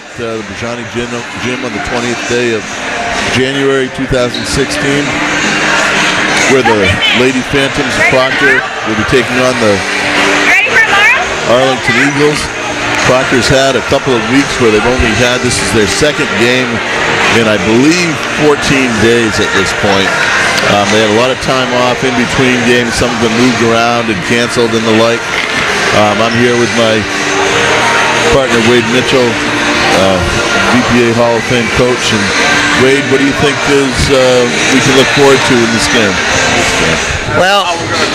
at the Bajani Gym on the 20th day of January 2016, where the Lady Phantoms of Proctor will be taking on the Arlington Eagles. Proctor's had a couple of weeks where they've only had, this is their second game in, I believe, 14 days at this point. They had a lot of time off in between games. Some of them moved around and canceled and the like. I'm here with my partner, Wade Mitchell, VPA Hall of Fame coach. And Wade, what do you think we can look forward to in this game? Well,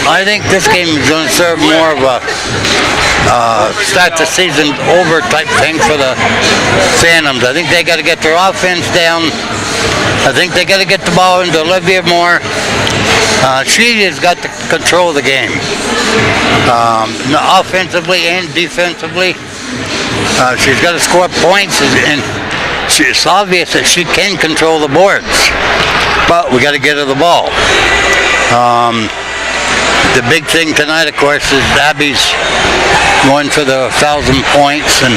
I think this game is going to serve more of a start the season over type thing for the Phantoms. I think they got to get their offense down. I think they got to get the ball into Olivia more. She has got to control the game, offensively and defensively. She's got to score points, and it's obvious that she can control the boards. But we got to get her the ball. The big thing tonight, of course, is Abby's going for the 1,000 points, and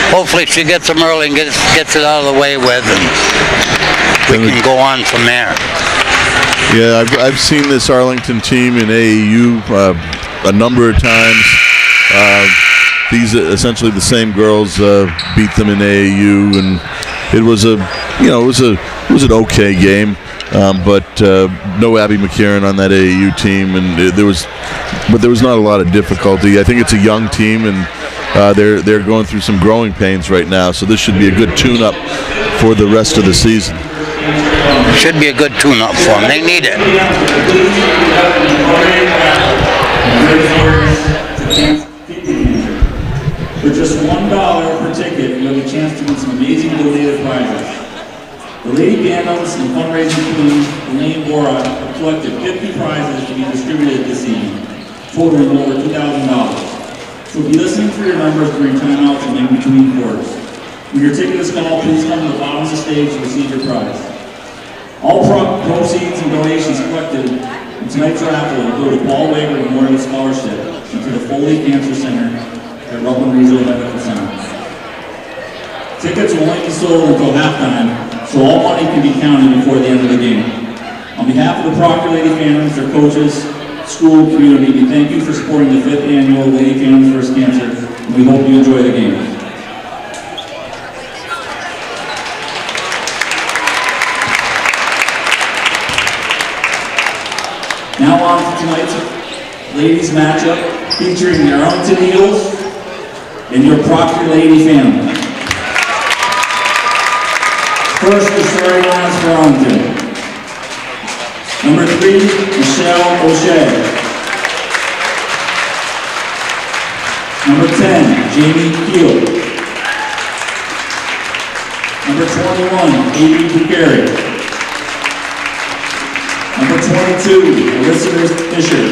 hopefully she gets them early and gets it out of the way with, and we can go on from there. Yeah, I've seen this Arlington team in AAU a number of times. These essentially the same girls beat them in AAU, and it was it was an okay game, but no Abby McKearin on that AAU team, and there was not a lot of difficulty. I think it's a young team, and they're going through some growing pains right now, so this should be a good tune-up for the rest of the season. Should be a good tune-up for them. They need it. For just $1 per ticket, you have a chance to win some amazing donated prizes. The Lady Phantoms and fundraising team, Elaine Bora, have collected 50 prizes to be distributed this evening, totaling over $2,000. So be listening for your numbers during timeouts and in between quarters. When your ticket is called, please come to the bottom of the stage to receive your prize. All proceeds and donations collected in tonight's raffle will go to Paul Wager Memorial Scholarship and to the Foley Cancer Center at Rutland Regional Medical Center. Tickets will only be sold until halftime, so all money can be counted before the end of the game. On behalf of the Proctor Lady Phantoms, their coaches, school, community, we thank you for supporting the 5th annual Lady Phantoms vs. Cancer, and we hope you enjoy the game. Now on to tonight's ladies matchup, featuring your Arlington Eagles and your Proctor Lady Phantoms. First, the starting lines for Arlington. Number 3, Michelle O'Shea. Number 10, Jamie Keel. Number 21, Amy McKearin. Number 22, Elizabeth Fisher.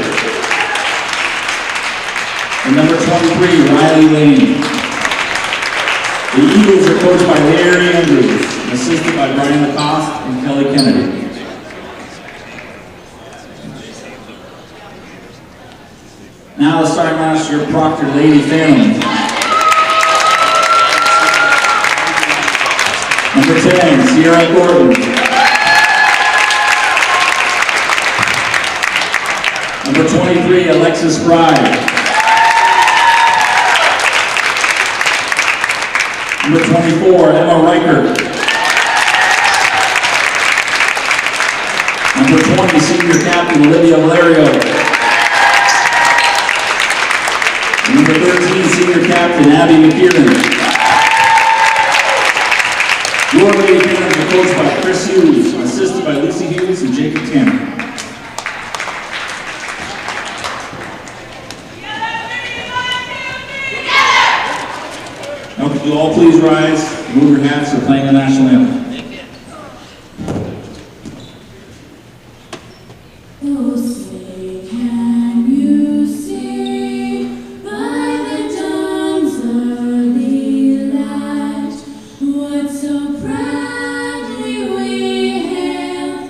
And number 23, Riley Lane. The Eagles are coached by Larry Andrews, and assisted by Brian Lacoste and Kelly Kennedy. Now the starting master, your Proctor Lady Phantoms. Number 10, Sierra Gordon. Number 23, Alexis Fry. Number 24, Emma Reichert. Number 20, senior captain Olivia Valerio. Number 13, senior captain Abby McKearin. Your Lady Phantoms are coached by Chris Hughes, assisted by Lucy Hughes and Jacob Tanner. Now, could you all please rise and move your hats for playing the national anthem. Oh, say, can you see by the dawn's early light what so proudly we hailed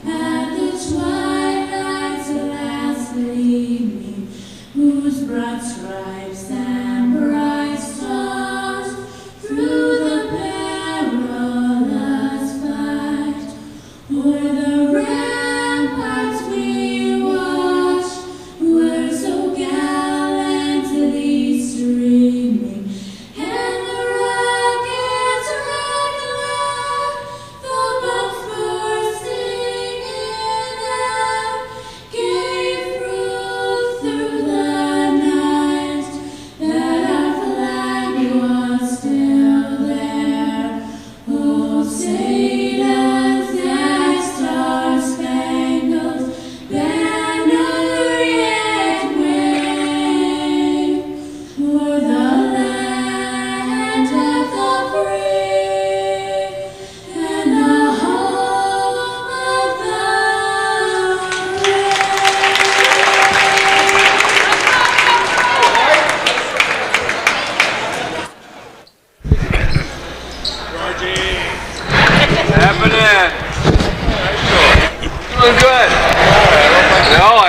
at the twilight's last gleaming, whose broad stripes and bright stars through the Doing good. No,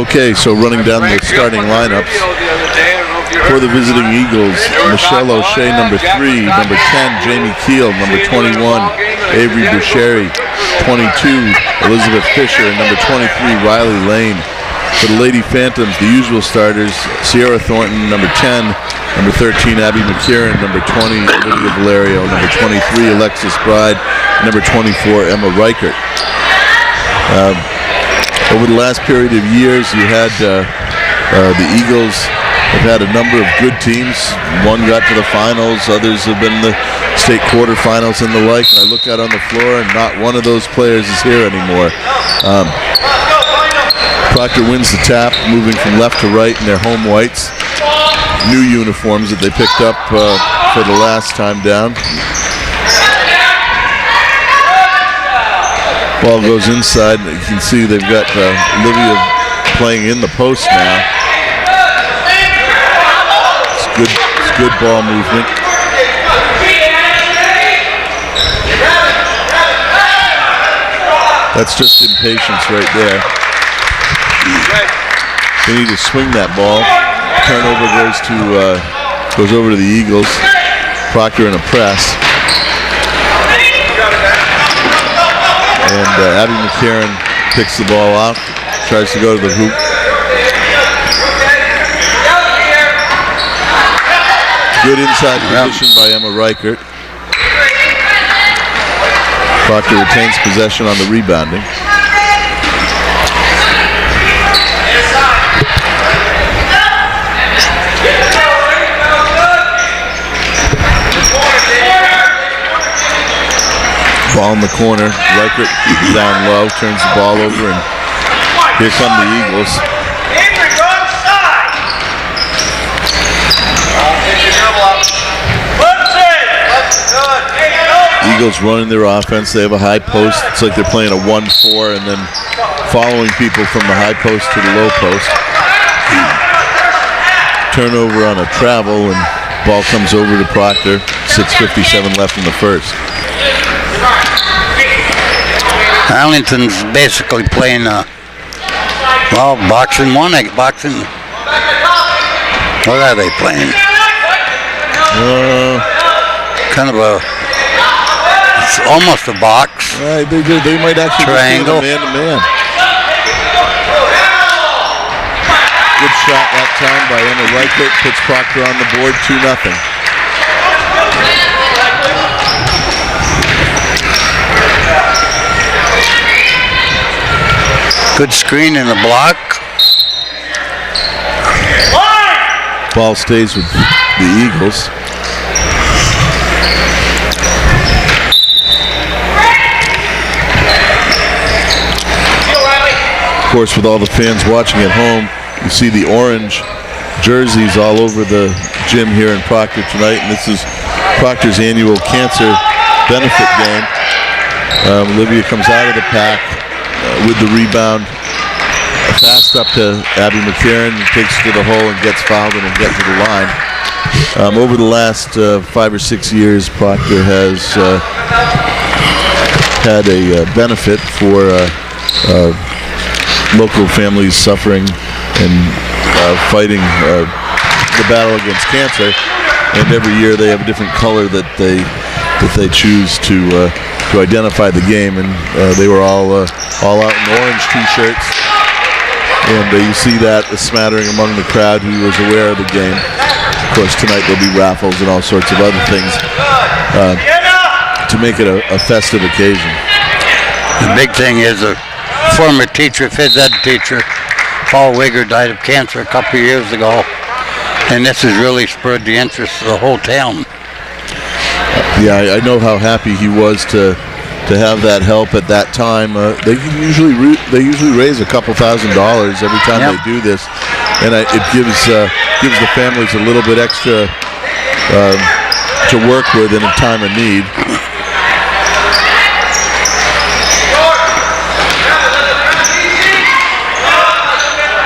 Okay, so running down the starting lineups. For the visiting Eagles, Michelle O'Shea, number 3, number 10, Jamie Keel, number 21, Avery Boucheri, 22, Elizabeth Fisher, and number 23, Riley Lane. For the Lady Phantoms, the usual starters, Sierra Thornton, number 10, number 13, Abby McKearin, number 20, Olivia Valerio, number 23, Alexis Bride, and number 24, Emma Reichert. Over the last period of years, you had the Eagles have had a number of good teams. One got to the finals, others have been in the state quarterfinals and the like. And I look out on the floor, and not one of those players is here anymore. Proctor wins the tap, moving from left to right in their home whites. New uniforms that they picked up for the last time down. Ball goes inside, and you can see they've got Olivia playing in the post now. It's good ball movement. That's just impatience right there. They need to swing that ball. Turnover goes over to the Eagles. Proctor in a press. And Abby McKearin picks the ball off, tries to go to the hoop. Good inside position by Emma Reichert. Proctor retains possession on the rebounding. Ball in the corner. Reichert down low, turns the ball over, and here come the Eagles. Eagles running their offense. They have a high post. It's like they're playing a 1-4 and then following people from the high post to the low post. Turnover on a travel, and ball comes over to Proctor. 6:57 left in the first. Arlington's basically playing, boxing one, boxing. What are they playing? Kind of it's almost a box. They might actually triangle. be man-to-man. Good shot that time by Emma Reichert. Puts Proctor on the board, 2-0. Good screen in the block. Ball stays with the Eagles. Of course, with all the fans watching at home, you see the orange jerseys all over the gym here in Proctor tonight, and this is Proctor's annual cancer benefit game. Olivia comes out of the pack with the rebound, fast up to Abby McKearin, takes it to the hole and gets fouled and gets to the line. Over the last 5 or 6 years, Proctor has had a benefit for local families suffering and fighting the battle against cancer, and every year they have a different color that they choose to identify the game, and they were all out in orange t-shirts, and you see that a smattering among the crowd who was aware of the game. Of course, tonight there'll be raffles and all sorts of other things to make it a festive occasion. The big thing is a former teacher, phys ed teacher, Paul Wigger, died of cancer a couple of years ago, and this has really spurred the interest of the whole town. Yeah, I know how happy he was to have that help at that time. They usually raise a couple $1,000s every time they do this, and it gives the families a little bit extra to work with in a time of need.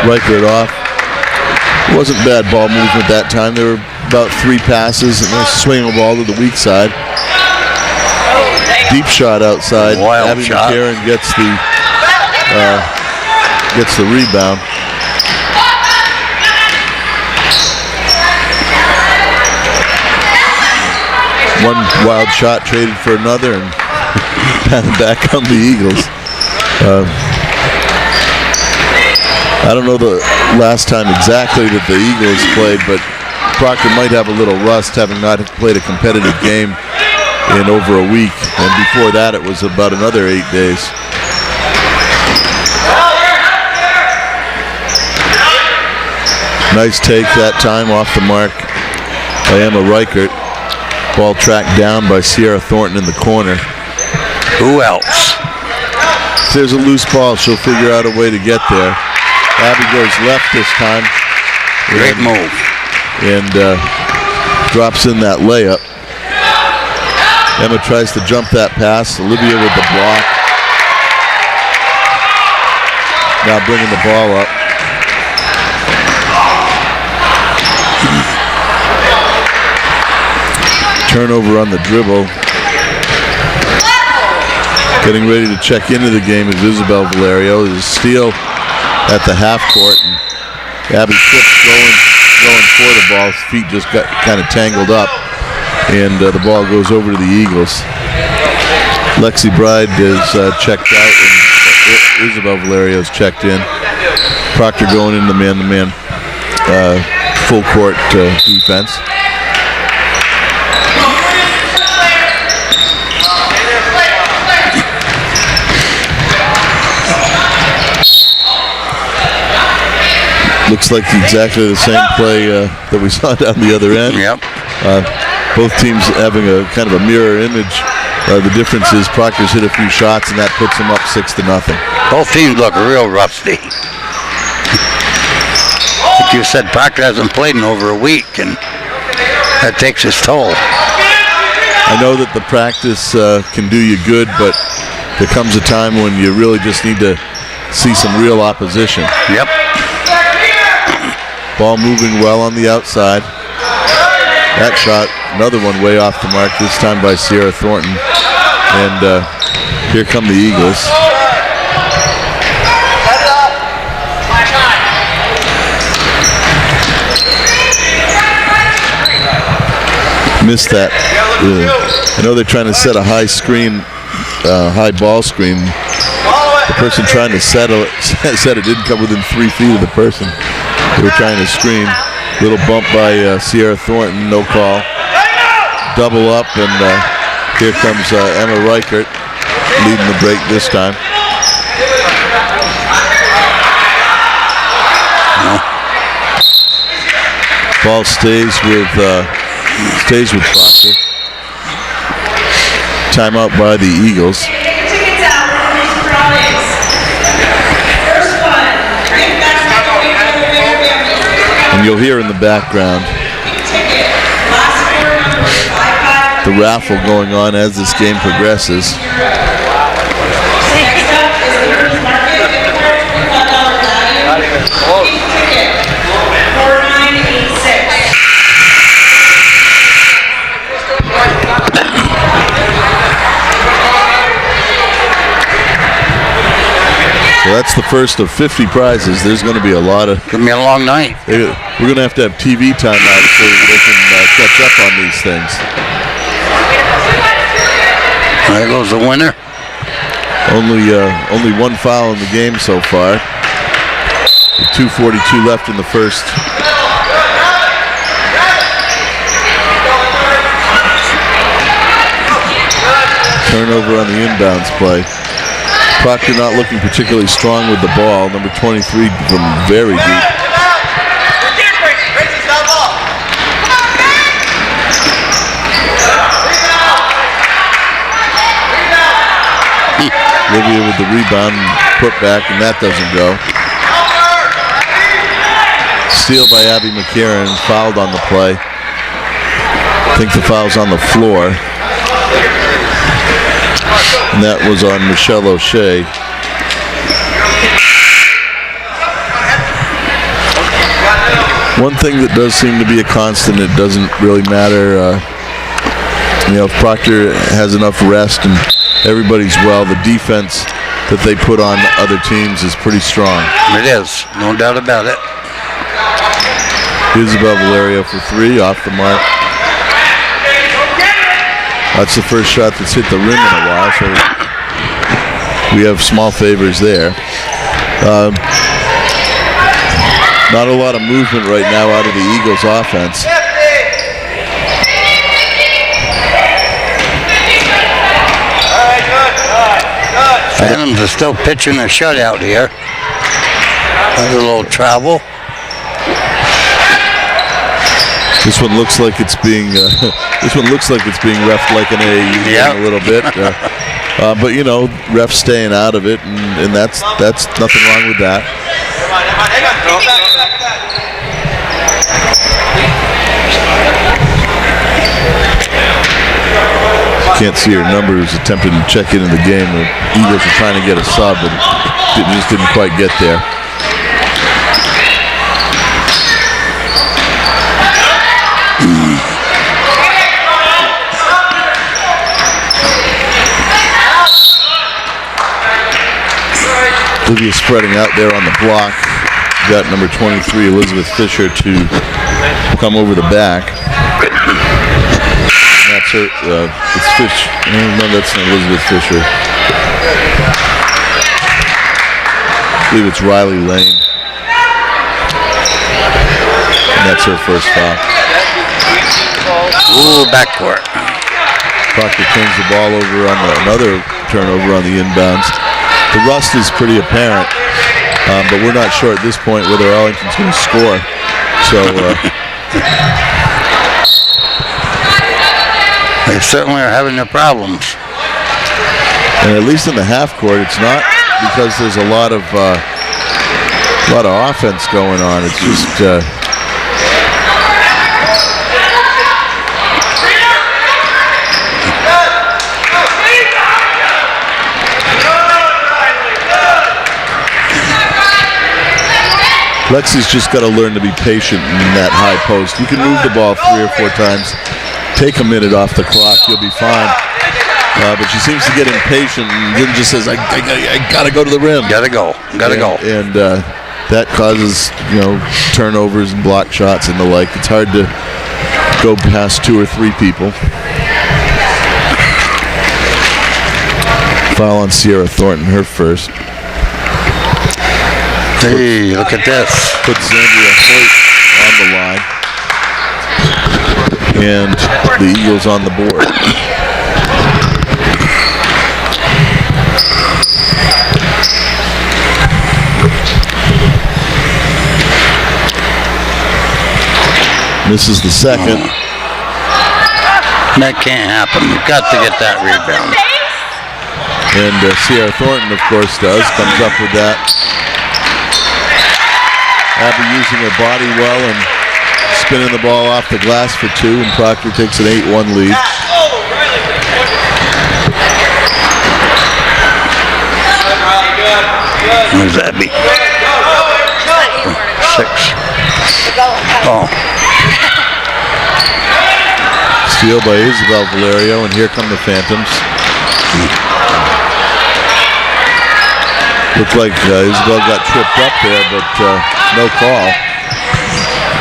Reichert off. It wasn't bad ball movement that time. There were about 3 passes, and they're swinging the ball to the weak side. Deep shot outside. Wild Abby shot. McKearin gets the gets the rebound. One wild shot traded for another, and back come the Eagles. I don't know the last time exactly that the Eagles played, but Proctor might have a little rust, having not played a competitive game in over a week, and before that it was about another 8 days. Nice take that time off the mark by Emma Reichert. Ball tracked down by Sierra Thornton in the corner. Who else? If there's a loose ball, she'll figure out a way to get there. Abby goes left this time. Great move. And drops in that layup. Emma tries to jump that pass. Olivia with the block. Now bringing the ball up. Turnover on the dribble. Getting ready to check into the game is Isabel Valerio. There's a steal at the half court. And Abby Tripp's going for the ball. His feet just got kind of tangled up. And the ball goes over to the Eagles. Lexi Bride is checked out, and Isabel Valerio's checked in. Proctor going into man-to-man full court defense. Looks like exactly the same play that we saw down the other end. Yep. Both teams having a kind of a mirror image. The difference is Proctor's hit a few shots, and that puts them up 6-0. Both teams look real rusty. Like you said, Proctor hasn't played in over a week, and that takes its toll. I know that the practice can do you good, but there comes a time when you really just need to see some real opposition. Yep. Ball moving well on the outside. That shot, another one way off the mark, this time by Sierra Thornton. And here come the Eagles. Missed that. I know they're trying to set a high screen, high ball screen. The person trying to set it didn't come within 3 feet of the person they were trying to screen. Little bump by Sierra Thornton, no call. Double up, and here comes Emma Reichert leading the break this time. Ball stays with Proctor. Timeout by the Eagles. And you'll hear in the background the raffle going on as this game progresses. So that's the first of 50 prizes. There's going to be a lot of... It's going to be a long night. We're going to have TV timeout so they can catch up on these things. There goes the winner. Only one foul in the game so far. With 2:42 left in the first. Turnover on the inbounds play. Proctor not looking particularly strong with the ball. Number 23 from very deep. Olivia with the rebound, put back, and that doesn't go. Steal by Abby McKearin, fouled on the play. I think the foul's on the floor. And that was on Michelle O'Shea. One thing that does seem to be a constant, it doesn't really matter, if Proctor has enough rest and everybody's well, the defense that they put on other teams is pretty strong. It is, no doubt about it. Isabel Valerio for 3, off the mark. That's the first shot that's hit the rim in a while, so we have small favors there. Not a lot of movement right now out of the Eagles offense. Phantoms are still pitching a shutout here. There's a little travel. This one looks like it's being reffed like an AAU game a little bit. But you know, refs staying out of it, and that's nothing wrong with that. Can't see her numbers attempting to check into the game. The Eagles are trying to get a sub, but it just didn't quite get there. Olivia spreading out there on the block. Got number 23, Elizabeth Fisher, to come over the back. And that's her. It's Fish. No, that's not Elizabeth Fisher. I believe it's Riley Lane. And that's her first foul. Ooh, backcourt. Proctor turns the ball over on another turnover on the inbounds. The rust is pretty apparent, but we're not sure at this point whether Arlington's going to score. So they certainly are having their problems. And at least in the half court, it's not because there's a lot of offense going on. It's just Lexi's just got to learn to be patient in that high post. You can move the ball 3 or 4 times, take a minute off the clock, you'll be fine. But she seems to get impatient and then just says, I got to go to the rim. Gotta go. And that causes, turnovers and block shots and the like. It's hard to go past 2 or 3 people. Foul on Sierra Thornton, her first. Hey, look at this. Puts Zandria Hoyt on the line. And the Eagles on the board. Misses the second. That can't happen. You've got to get that rebound. And Sierra Thornton, of course, comes up with that. Abby using her body well and spinning the ball off the glass for 2, and Proctor takes an 8-1 lead. Where's Abby? 6. Oh. Steal by Isabel Valerio, and here come the Phantoms. Looked like Isabel got tripped up there, but no call.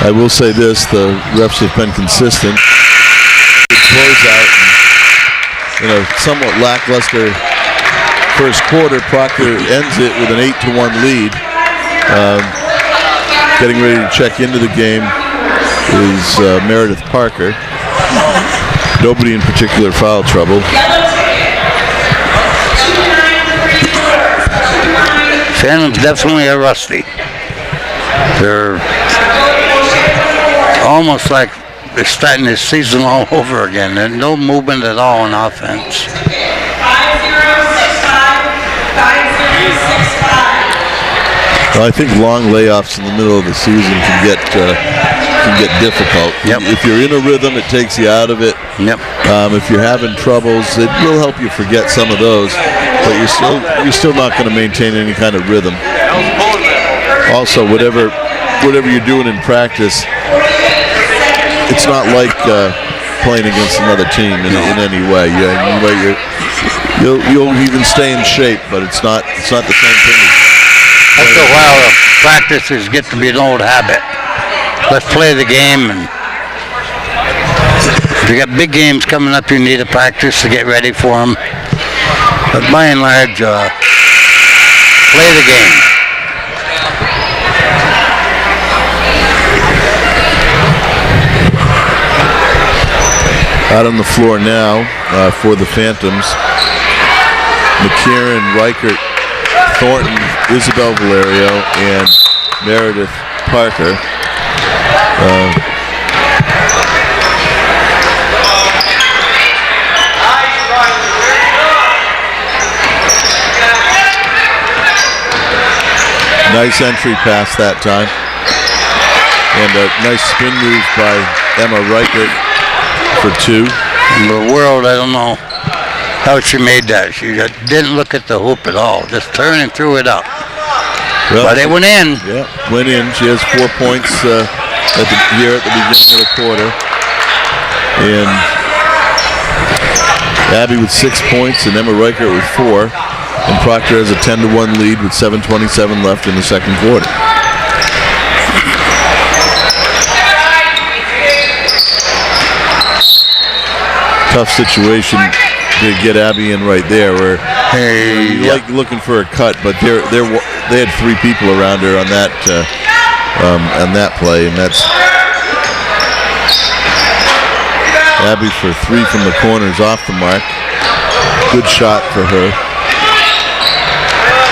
I will say this, the refs have been consistent. Good closeout. In a somewhat lackluster first quarter, Proctor ends it with an 8-1 lead. Getting ready to check into the game is Meredith Parker. Nobody in particular foul trouble. Phantoms definitely are rusty. They're almost like they're starting this season all over again. There's no movement at all on offense. 5065. Well, I think long layoffs in the middle of the season can get difficult. Yep. If you're in a rhythm, it takes you out of it. Yep. If you're having troubles, it will help you forget some of those, but you're still not going to maintain any kind of rhythm. Also, whatever you're doing in practice, it's not like playing against another team in any way. You'll even stay in shape, but it's not the same thing. After a while, practices get to be an old habit. Let's play the game, and if you got big games coming up, you need a practice to get ready for them. But by and large, play the game. Out on the floor now for the Phantoms. McKearin, Reichert, Thornton, Isabel Valerio, and Meredith Parker. Nice entry pass that time. And a nice spin move by Emma Reichert for 2. In the world, I don't know how she made that. She didn't look at the hoop at all, just turned and threw it up. Well, but it went in. Yeah, went in. She has 4 points here at the beginning of the quarter. And Abby with 6 points and Emma Reichert with 4. And Proctor has a 10-1 lead with 7:27 left in the second quarter. Tough situation to get Abby in right there, where you like looking for a cut, but they had 3 people around her on that play, and that's Abby for 3 from the corners off the mark. Good shot for her.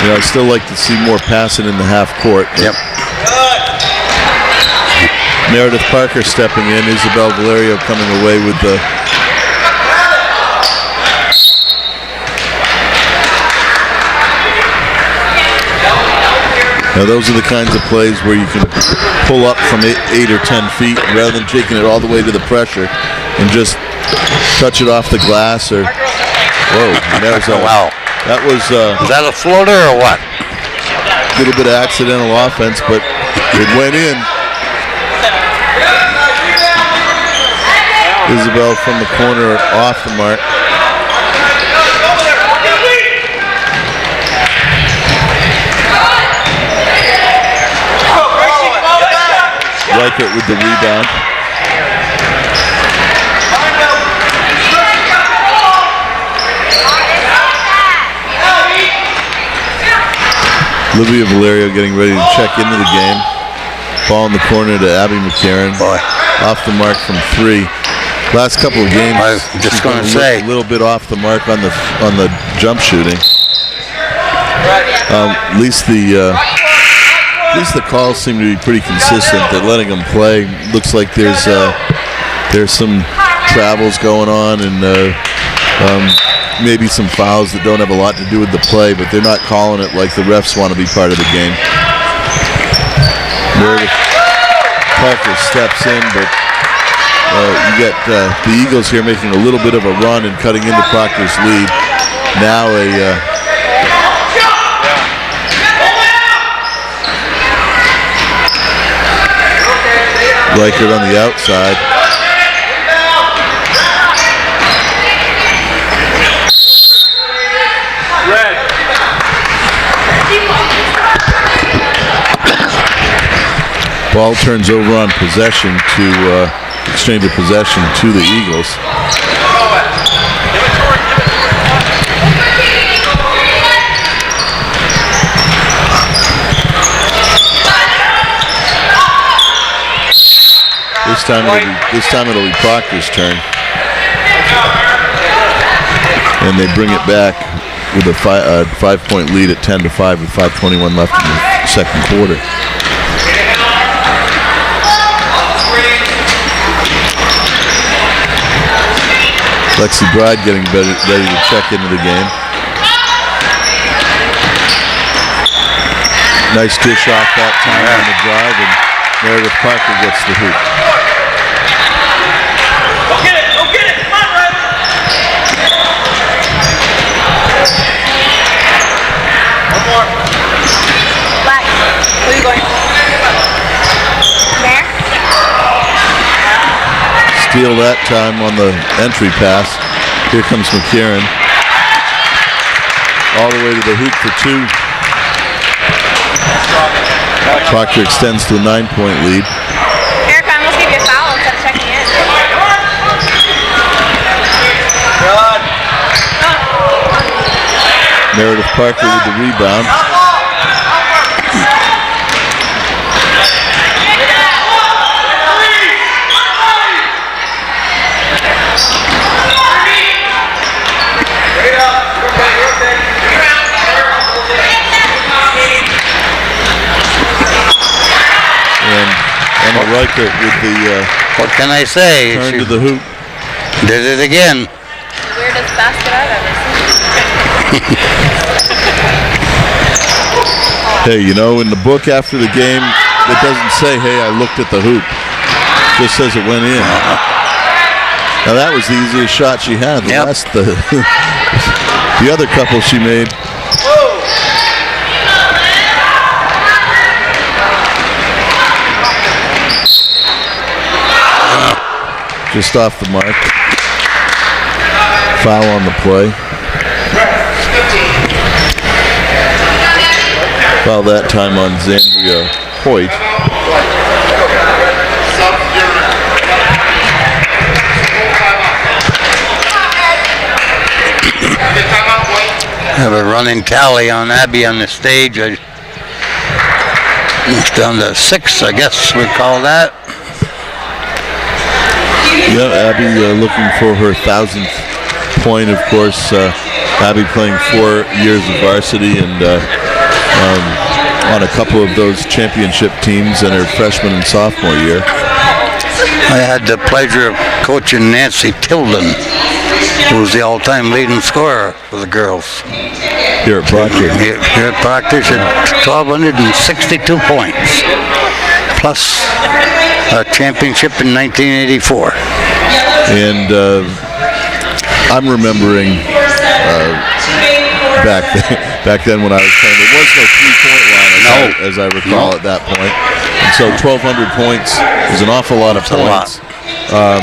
I still like to see more passing in the half court. Yep. Meredith Parker stepping in. Isabel Valerio coming away with the Now those are the kinds of plays where you can pull up from 8 or 10 feet rather than taking it all the way to the pressure and just touch it off the glass or wow. That was is that a floater or what? A little bit of accidental offense, but it went in. Isabel from the corner off the mark. Reichert with the rebound. Olivia Valerio getting ready to check into the game. Ball in the corner to Abby McKearin. Off the mark from 3. Last couple of games, I was just going to say a little bit off the mark on the jump shooting. At least the calls seem to be pretty consistent. They're letting them play. Looks like there's some travels going on and maybe some fouls that don't have a lot to do with the play, but they're not calling it like the refs want to be part of the game. Meredith Parker steps in, but you get the Eagles here making a little bit of a run and cutting into Proctor's lead. Now Reichert on the outside. Ball turns over on possession to exchange of possession to the Eagles. This time it'll be Proctor's turn, and they bring it back with a 5-point lead at 10-5 with 5:21 left in the second quarter. Lexi Bride getting ready to check into the game. Nice dish off that time on the drive, and Meredith Parker gets the hoop. Go get it! Go get it! Come on, Red! One more. Black. Where are you going? There? Steal that time on the entry pass. Here comes McKearin. all the way to the hoop for 2. Proctor extends to a 9-point lead. Eric, I almost gave you a foul instead of checking in. Meredith Parker with the rebound. And Emma Reichert with the What can I say? turn She to the hoop. did it again. Weirdest basket I've ever seen. Hey, you know, in the book after the game, it doesn't say, hey, I looked at the hoop. It just says it went in. Now that was the easiest shot she had. The Yep. rest, the other couple she made. Just off the mark. Foul on the play. Foul that time on Zandria Hoyt. Have a running tally on Abby on the stage. It's down to 6, I guess we call that. Yeah, Abby looking for her 1,000th point, of course. Abby playing 4 years of varsity and on a couple of those championship teams in her freshman and sophomore year. I had the pleasure of coaching Nancy Tilden, who was the all-time leading scorer for the girls. Here at Proctor. Here at Proctor, she had 1,262 points, plus a championship in 1984. And I'm remembering back then when I was playing, there was no 3-point line as I recall at that point. And so 1,200 points is an awful lot of points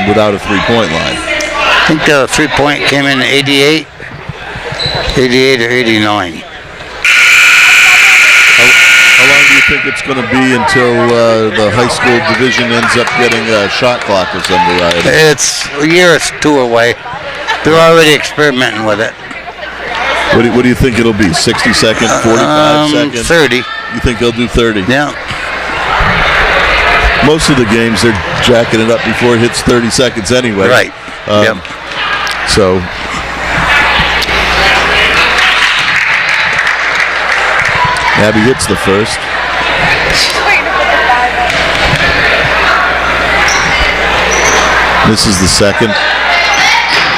without a 3-point line. I think the 3-point came in 88 or 89. How long do you think it's going to be until the high school division ends up getting a shot clock or something? It's a year or 2 away. They're already experimenting with it. What do you think it'll be? 60 seconds, 45 seconds? 30. You think they'll do 30? Yeah. Most of the games, they're jacking it up before it hits 30 seconds anyway. Right. Yep. So, Abby hits the first. This is the second.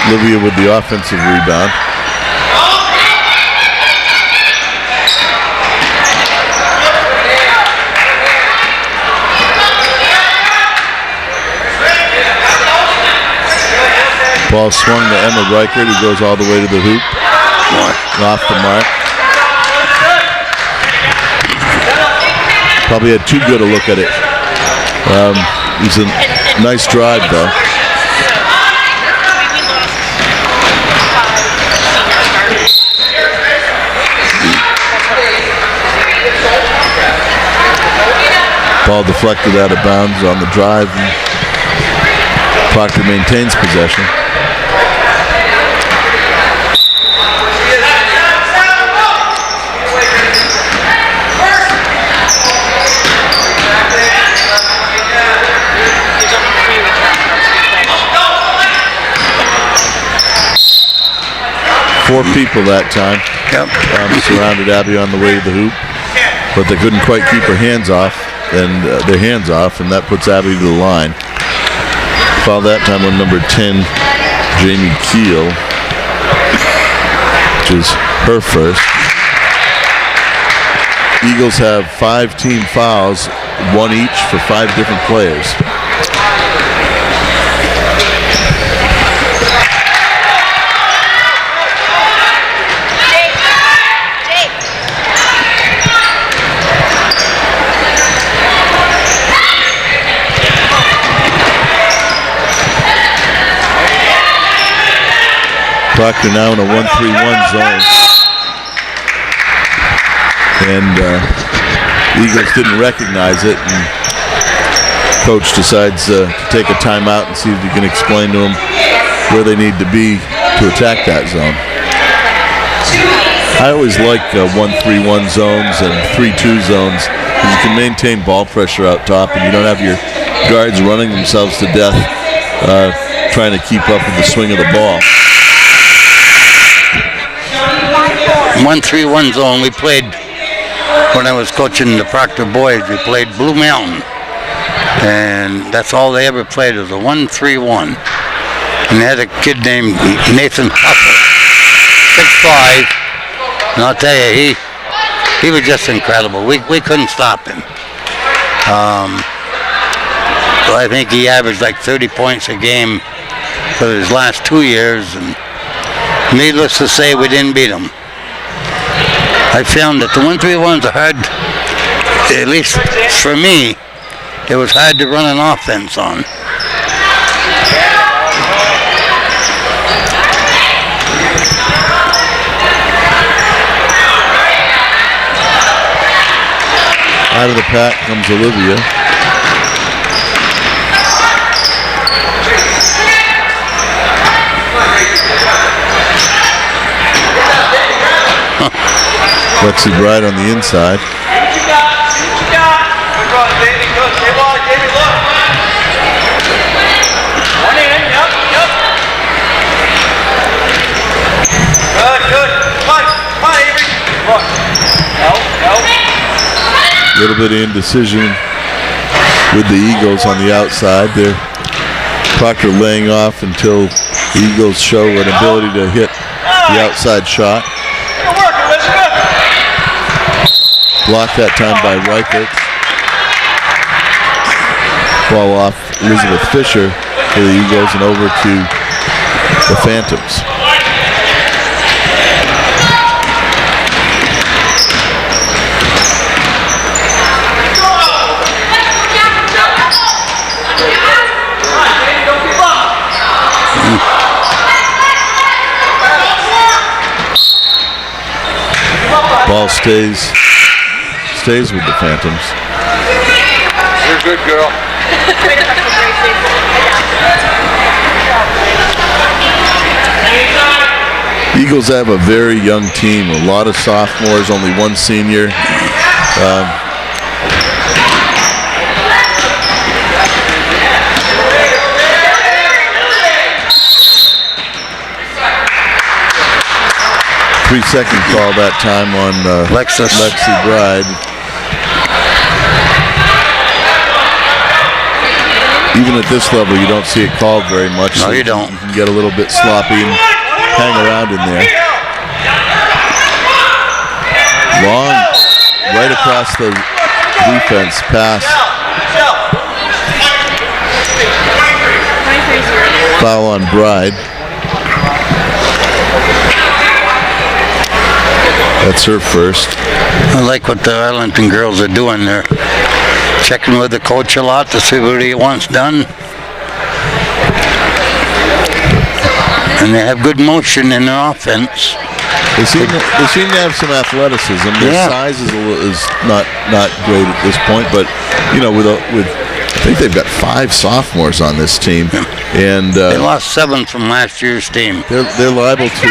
Livia with the offensive rebound. Ball swung to Emma Reichert, who goes all the way to the hoop. Off the mark. Probably had too good a look at it. It was a nice drive, though. Ball deflected out of bounds on the drive, and Proctor maintains possession. Four people that time. Yep. Surrounded Abby on the way to the hoop, but they couldn't quite keep her hands off, and their hands off, and that puts Abby to the line. Foul that time on number 10, Jamie Keel, which is her first. Eagles have 5 team fouls, 1 each for 5 different players. Proctor now in a 1-3-1 zone. and the Eagles didn't recognize it, and coach decides to take a timeout and see if he can explain to them where they need to be to attack that zone. I always like 1-3-1 zones and 3-2 zones because you can maintain ball pressure out top and you don't have your guards running themselves to death trying to keep up with the swing of the ball. 1-3-1 zone, we played, when I was coaching the Proctor boys, we played Blue Mountain. And that's all they ever played was a 1-3-1. And they had a kid named Nathan Huffer, 6'5". And I'll tell you, he was just incredible. We couldn't stop him. So I think he averaged like 30 points a game for his last 2 years. And needless to say, we didn't beat him. I found that the 1-3-1s are hard, at least for me, it was hard to run an offense on. Out of the pack comes Olivia. Lexi Bride on the inside. A little bit of indecision with the Eagles on the outside. They're Proctor laying off until the Eagles show an ability to hit the outside shot. Blocked that time by Reichert. Ball off Elizabeth Fisher for the Eagles and over to the Phantoms. Ball stays with the Phantoms. You're good, girl. Eagles have a very young team, a lot of sophomores, only one senior. Three-second call that time on Lexi Bride. Even at this level, you don't see it called very much. No, so you don't. You can get a little bit sloppy and hang around in there. Long, right across the defense pass. Foul on Bride. That's her first. I like what the Arlington girls are doing. They're checking with the coach a lot to see what he wants done. And they have good motion in their offense. They seem to have some athleticism. Their size is not great at this point, but you know, with I think they've got 5 sophomores on this team, and they lost 7 from last year's team. They're liable to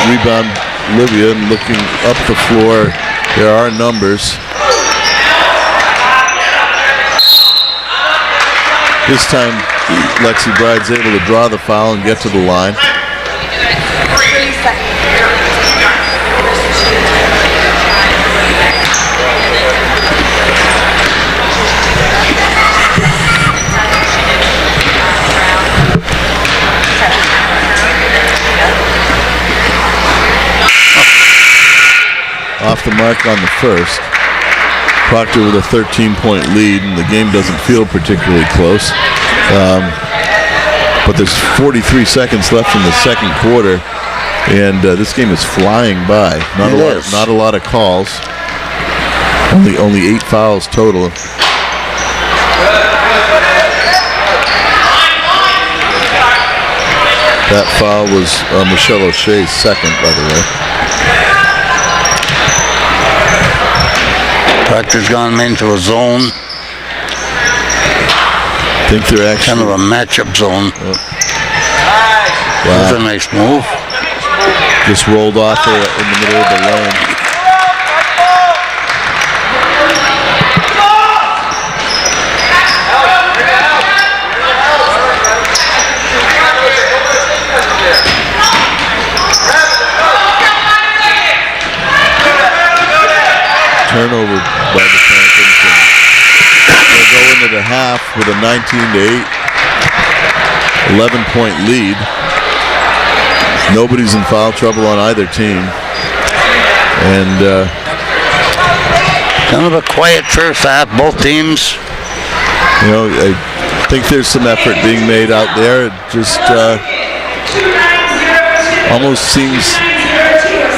rebound Olivia, and looking up the floor, there are numbers. This time, Lexi Bride's able to draw the foul and get to the line. Off the mark on the first. Proctor with a 13-point lead, and the game doesn't feel particularly close. But there's 43 seconds left in the second quarter, and this game is flying by. Not a lot of calls. Only 8 fouls total. That foul was Michelle O'Shea's second, by the way. Proctor's gone into a zone. I think they're Kind actually of a matchup zone. That's a wow, nice move. just rolled off there in the middle of the lane. Turnover by the Panthers. They'll go into the half with a 19-8, 11-point lead. Nobody's in foul trouble on either team. And kind of a quiet first half, both teams. you know, I think there's some effort being made out there. It just almost seems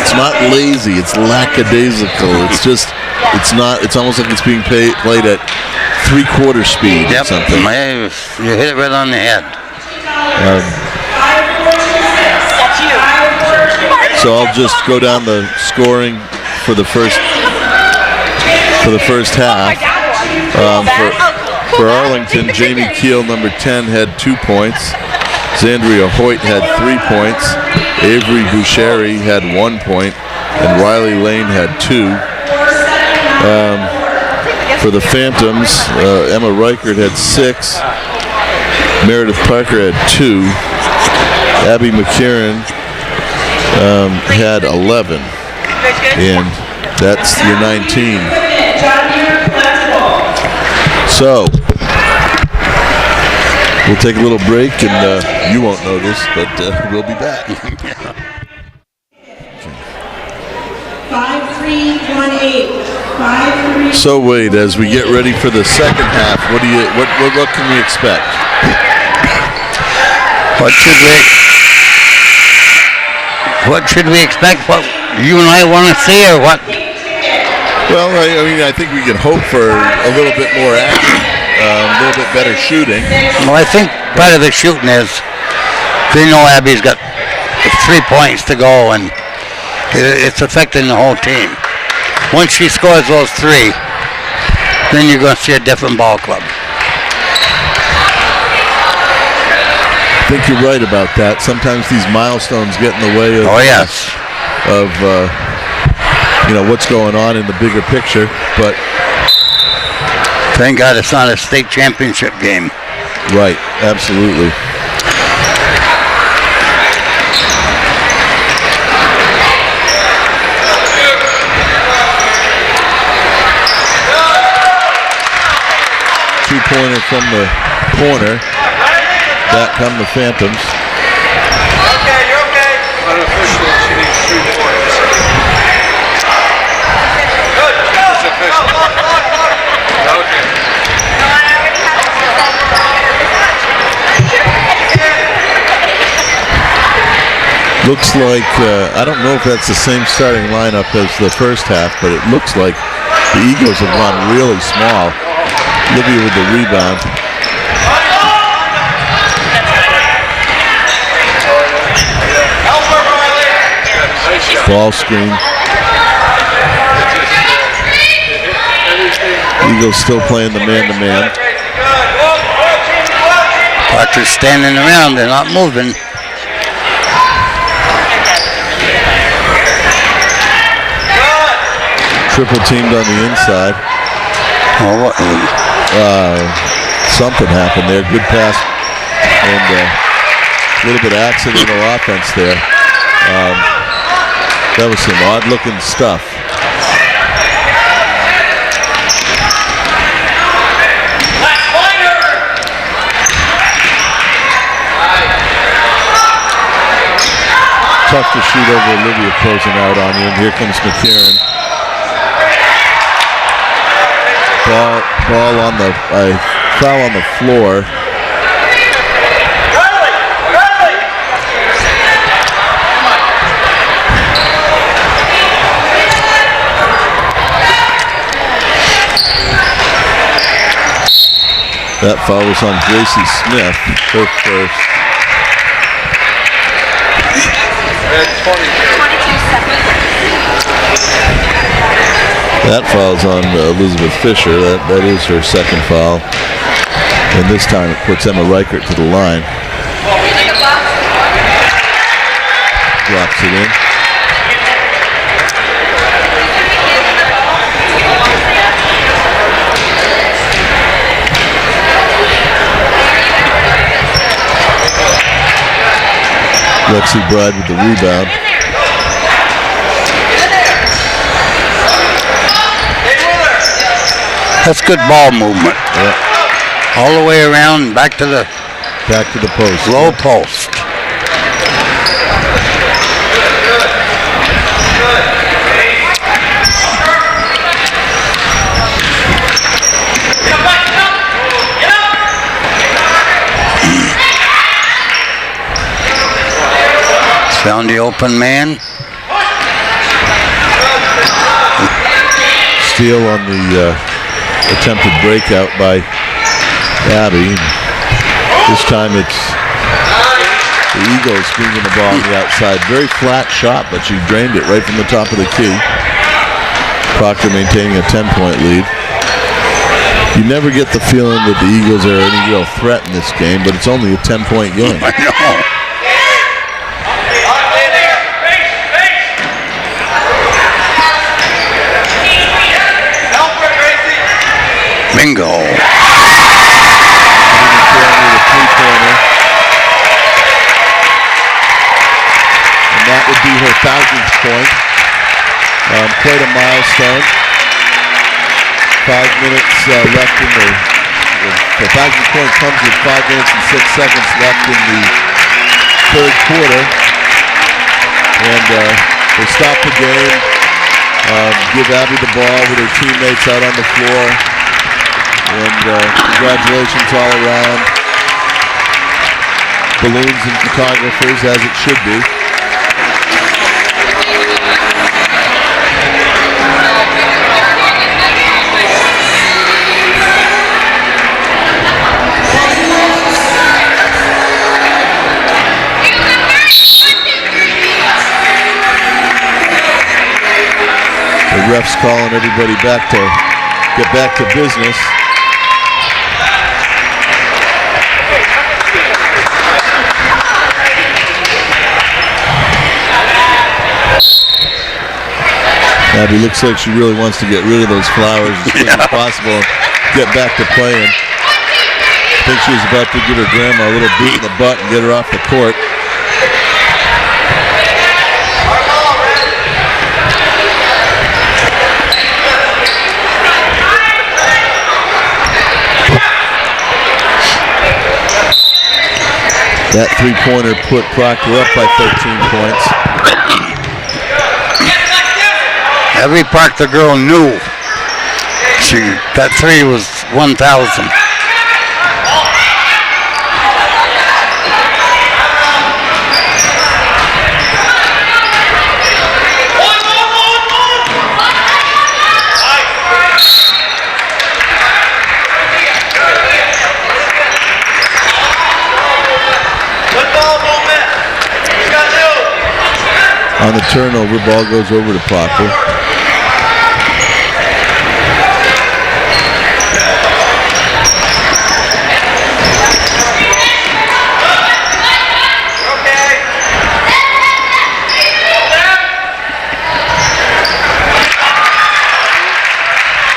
it's not lazy, it's lackadaisical. It's just, it's almost like it's being played at three-quarter speed or something. You hit it right on the head. So I'll just go down the scoring for the first half. For Arlington, Jamie Keel, number 10, had 2 points. Zandria Hoyt had 3 points. Avery Boucheri had 1 point, and Riley Lane had 2. For the Phantoms, Emma Reichert had 6. Meredith Parker had 2. Abby McKearin had 11. And that's your 19. So, we'll take a little break, and you won't notice, but we'll be back. 5318. So Wade, as we get ready for the second half, what can we expect? What should we expect? What you and I want to see, or what? Well, I mean, I think we can hope for a little bit more action, a little bit better shooting. Well, I think part of the shooting is, they know Abby's got 3 points to go, and it's affecting the whole team. Once she scores those 3, then you're going to see a different ball club. I think you're right about that. Sometimes these milestones get in the way of, what's going on in the bigger picture. But thank God it's not a state championship game. Right, absolutely. Two-pointer from the corner. Back come the Phantoms. Okay, you're okay. Unofficially, she needs 3 points. Good. It's official. Okay. Looks like, I don't know if that's the same starting lineup as the first half, but it looks like the Eagles have gone really small. Libya with the rebound. Ball screen. Eagles still playing the man-to-man. Proctor's standing around, they're not moving. Triple teamed on the inside. Something happened there. Good pass and a little bit of accidental offense there. That was some odd-looking stuff. Tough to shoot over Olivia closing out on you. And here comes McKearin. Ball on the foul on the floor. That foul was on Gracie Smith, her first. 22 seconds. That foul's on Elizabeth Fisher. That is her second foul. And this time it puts Emma Reichert to the line. Drops it in. Lexi Bride with the rebound. That's good ball movement. Yeah. All the way around, back to the post. Low post. Found the open man. Steal on the attempted breakout by Abby. This time it's the Eagles bringing the ball on the outside. Very flat shot, but she drained it right from the top of the key. Proctor maintaining a 10-point lead. You never get the feeling that the Eagles are any real threat in this game, but it's only a 10-point game. I know. Bingo. And that would be her 1,000th point. Quite a milestone. 5 minutes left in the 1,000th point comes with 5 minutes and 6 seconds left in the third quarter. And they stop the game, give Abby the ball with her teammates out on the floor. And congratulations all around. Balloons and photographers, as it should be. The ref's calling everybody back to get back to business. Abby looks like she really wants to get rid of those flowers as quick as possible and get back to playing. I think she was about to give her grandma a little boot in the butt and get her off the court. That three-pointer put Proctor up by 13 points. Every Proctor girl knew that three was 1,000. On the turnover, ball goes over to Proctor.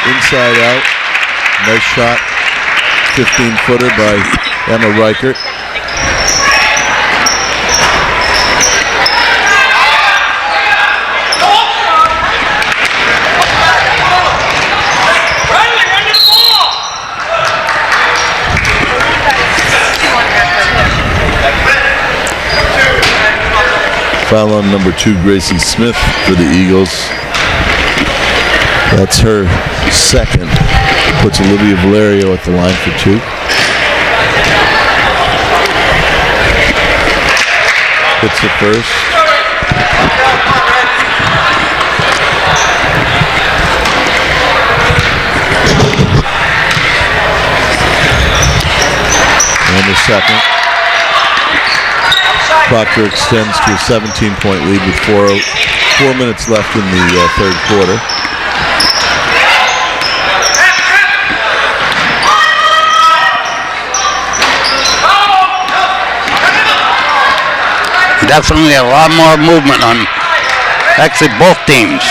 Inside out, nice shot, 15-footer by Emma Reichert. Foul on number 2, Gracie Smith for the Eagles. That's her second. Puts Olivia Valerio at the line for 2. Hits the first. And the second. Proctor extends to a 17-point lead with 4 minutes left in the third quarter. Definitely a lot more movement on actually both teams.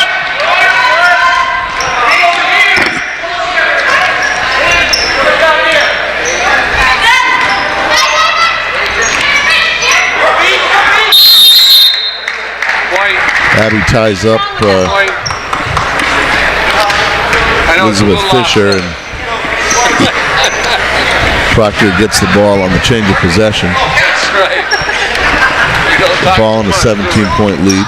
Abby ties up Elizabeth Fisher, and Proctor gets the ball on the change of possession. That's right. The ball in a 17-point lead.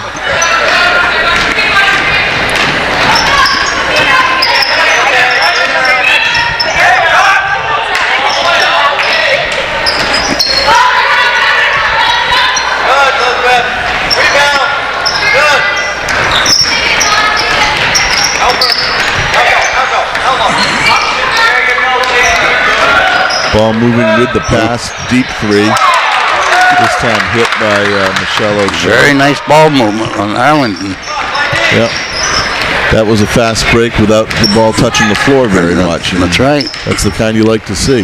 Ball moving with the pass, deep three. This time hit by Michelle O'Shea. Very nice ball movement on Arlington. Yep. That was a fast break without the ball touching the floor very much. And That's right. that's the kind you like to see.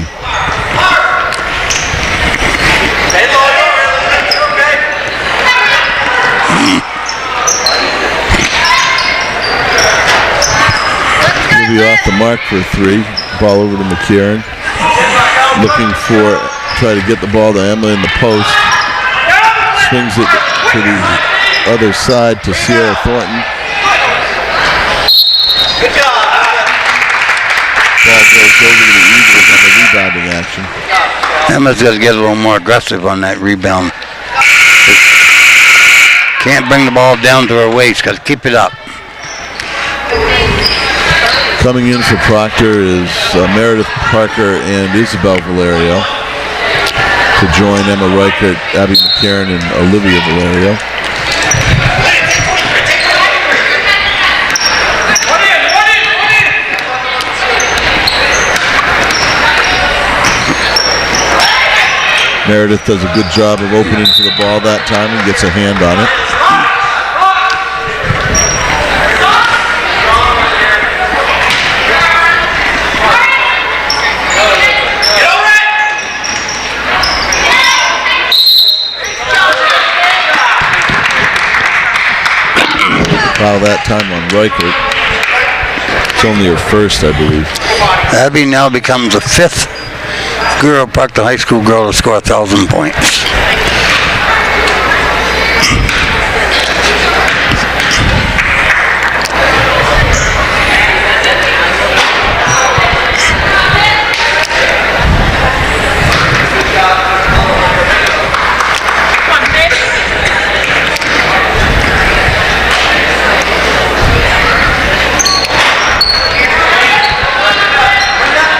He'll be off the mark for three. Ball over to McKearin. Looking for, try to get the ball to Emma in the post. Swings it to the other side to Sierra Thornton. Good job. Ball goes over to the Eagles on the rebounding action. Emma's got to get a little more aggressive on that rebound. Can't bring the ball down to her waist. Got to keep it up. Coming in for Proctor is Meredith Parker and Isabel Valerio to join Emma Reichert, Abby McKearin, and Olivia Valerio. Meredith does a good job of opening to the ball that time and gets a hand on it. Foul that time on Reichert. It's only her first, I believe. Abby now becomes the fifth girl, Proctor High School girl, to score 1,000 points.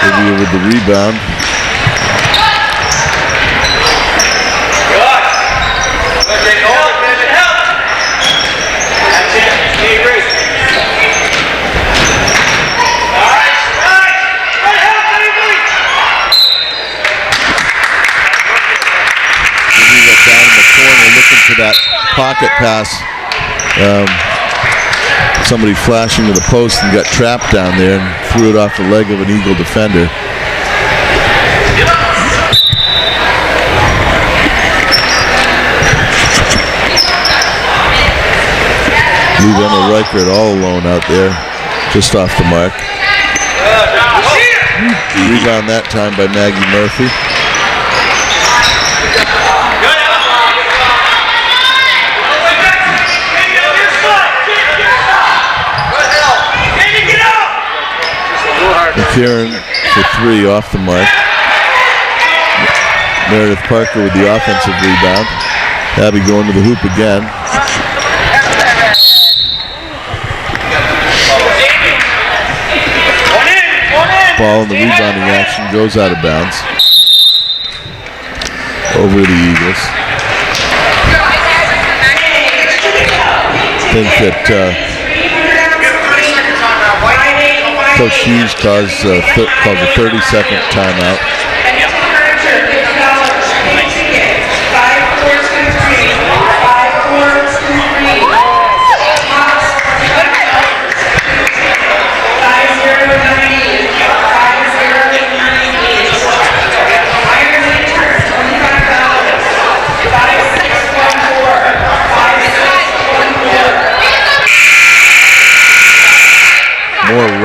Olivia with the rebound. Down in the corner looking for that pocket pass. Somebody flashing to the post and got trapped down there and threw it off the leg of an Eagle defender. Leave Emma Reichert all alone out there, just off the mark. Rebound that time by Maggie Murphy. McKearin for three off the mark. Meredith Parker with the offensive rebound. Abby going to the hoop again. Ball in the rebounding action goes out of bounds. Over the Eagles. I think that Coach Hughes calls a 30-second timeout.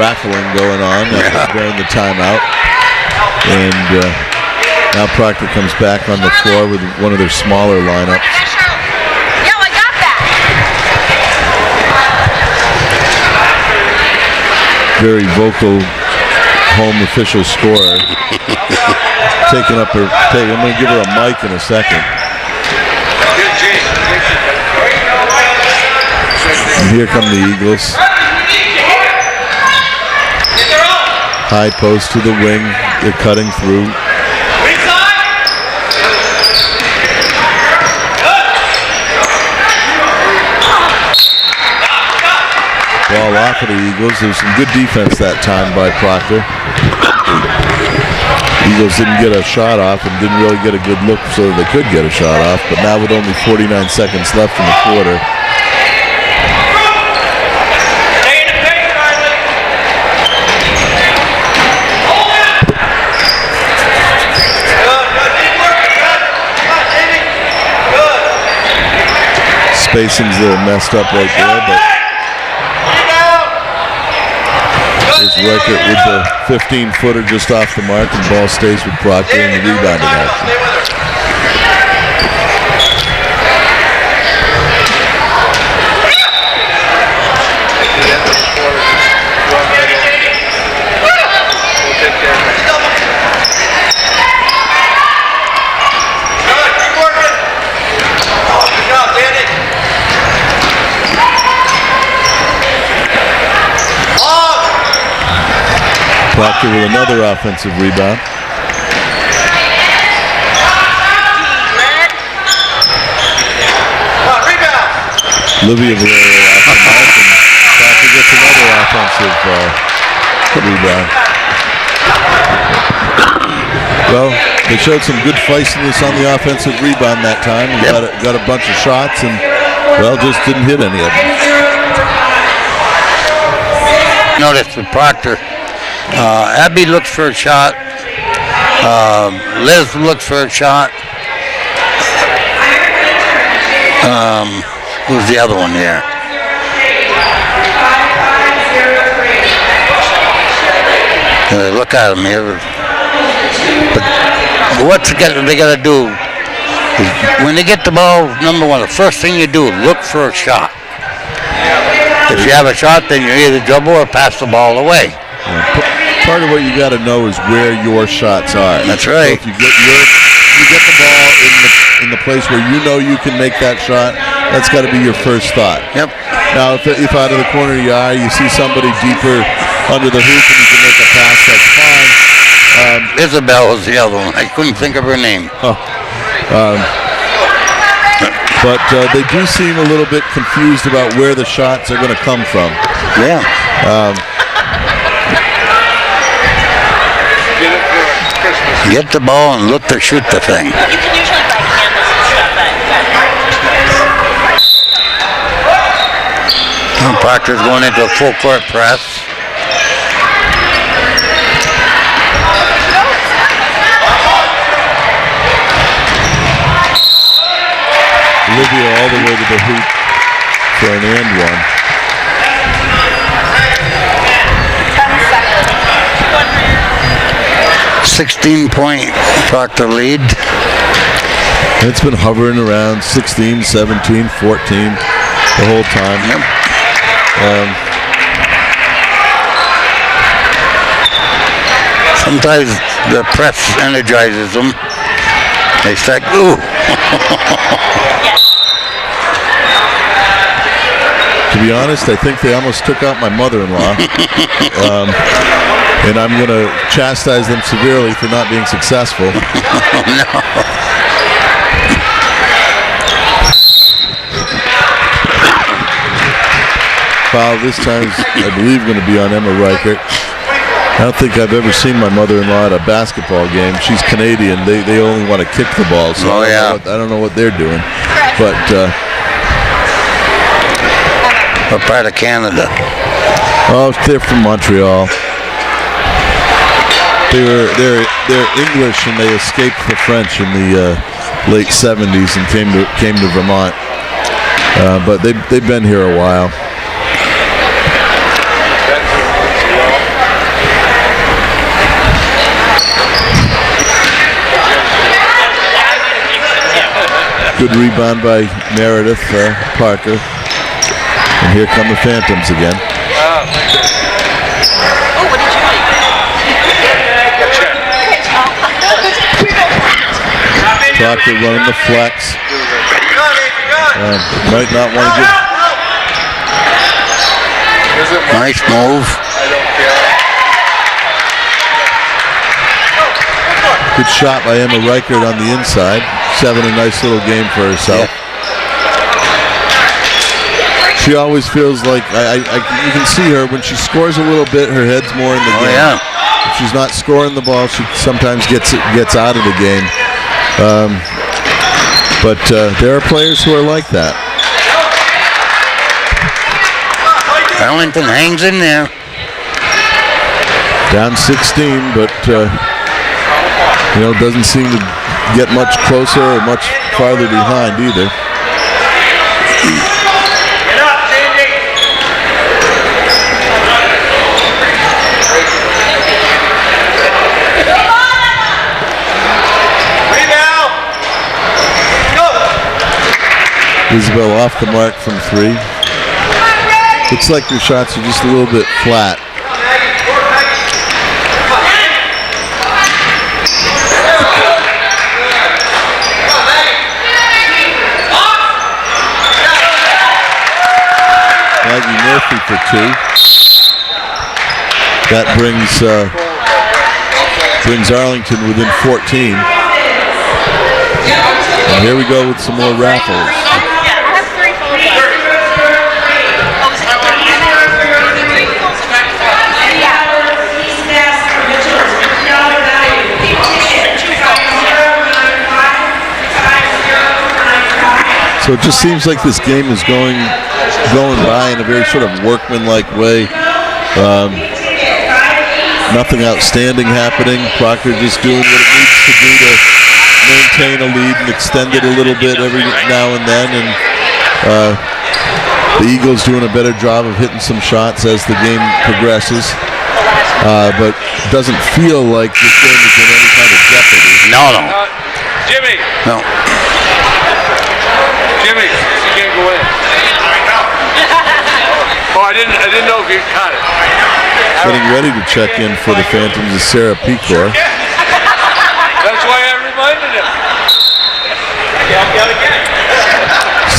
raffling going on during the timeout. And now Proctor comes back on the floor with one of their smaller lineups. Yo, I got that. Very vocal home official scorer. Taking up her. I'm going to give her a mic in a second. And here come the Eagles. High post to the wing. They're cutting through. Ball off of the Eagles. There was some good defense that time by Proctor. Eagles didn't get a shot off and didn't really get a good look so that they could get a shot off. But now with only 49 seconds left in the quarter. Spacing's a little messed up right there, but there's Reichert with the 15-footer just off the mark, and ball stays with Proctor in the rebounding action. Proctor with another offensive rebound. Livia Valerio off the mark, and Proctor gets another offensive rebound. Well, they showed some good feistiness on the offensive rebound that time. Got a bunch of shots and, well, just didn't hit any of them. Notice with Proctor. Abby looks for a shot. Liz looks for a shot. Who's the other one here? Look at them here. But what's they got to do? Is when they get the ball, number one, the first thing you do, look for a shot. If you have a shot, then you either dribble or pass the ball away. Part of what you got to know is where your shots are. That's right. So if you get the ball in the place where you know you can make that shot, that's got to be your first thought. Yep. Now, if out of the corner of your eye you see somebody deeper under the hoop and you can make a pass, that's fine. Isabel was the other one. I couldn't think of her name. But they do seem a little bit confused about where the shots are going to come from. Yeah. Get the ball and look to shoot the thing. You can usually buy candles and stuff, Proctor's going into a full court press. Olivia all the way to the hoop for an and one. 16-point Proctor lead. It's been hovering around 16, 17, 14 the whole time. Yep. Sometimes the press energizes them. They start, ooh. To be honest, I think they almost took out my mother-in-law. And I'm going to chastise them severely for not being successful. No. Foul this time is, I believe, going to be on Emma Reichert. I don't think I've ever seen my mother-in-law at a basketball game. She's Canadian. They only want to kick the ball, so I don't know what they're doing. But what part of Canada? oh, they're from Montreal. They're English, and they escaped the French in the late 70s and came to Vermont. But they've been here a while. Good rebound by Meredith Parker. And here come the Phantoms again. Oh, what did you make? Proctor running the flex. Might not want to give. Nice move. Good shot by Emma Reichert on the inside. Having a nice little game for herself. Yeah. She always feels like you can see her when she scores a little bit. Her head's more in the game. Yeah. If she's not scoring the ball, she sometimes gets out of the game. But there are players who are like that. Arlington hangs in there. Down 16, but doesn't seem to get much closer or much farther behind either. Get up, Sandy! Rebound! Go! Isabel off the mark from 3. Looks like her shots are just a little bit flat. Maggie Murphy for 2. That brings Arlington within 14. And here we go with some more raffles. So it just seems like this game is going by in a very sort of workmanlike way. Nothing outstanding happening. Proctor just doing what it needs to do to maintain a lead and extend it a little bit every now and then. And the Eagles doing a better job of hitting some shots as the game progresses. But it doesn't feel like this game is in any kind of jeopardy. No. Jimmy! No. Jimmy, you can't go in. Oh, I didn't know if you caught it. Getting ready to check in for the Phantoms is Sarah Pecor. That's why I reminded him.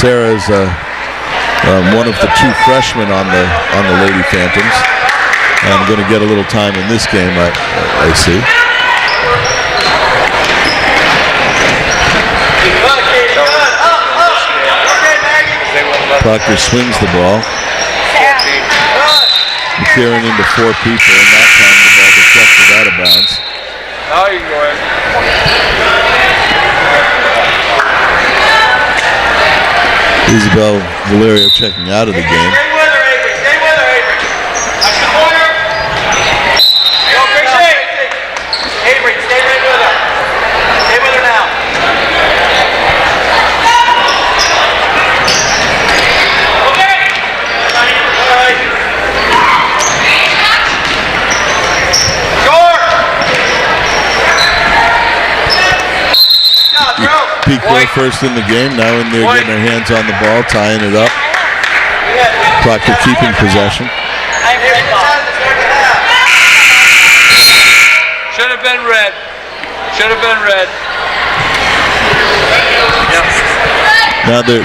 Sarah is one of the 2 freshmen on the Lady Phantoms. I'm going to get a little time in this game, I see. Proctor swings the ball. McKearin into 4 people, and that time the ball deflected out of bounds. Now you can go in. Isabel Valerio checking out of the game. Stay with her, Avery. Stay with her, Avery. I support her. Go, Chrissy. Avery, stay right with her. Stay with her now. Okay. All right. Score. Pecor first in the game, now in there getting her hands on the ball, tying it up. Proctor keeping possession. Should have been red. Should have been red.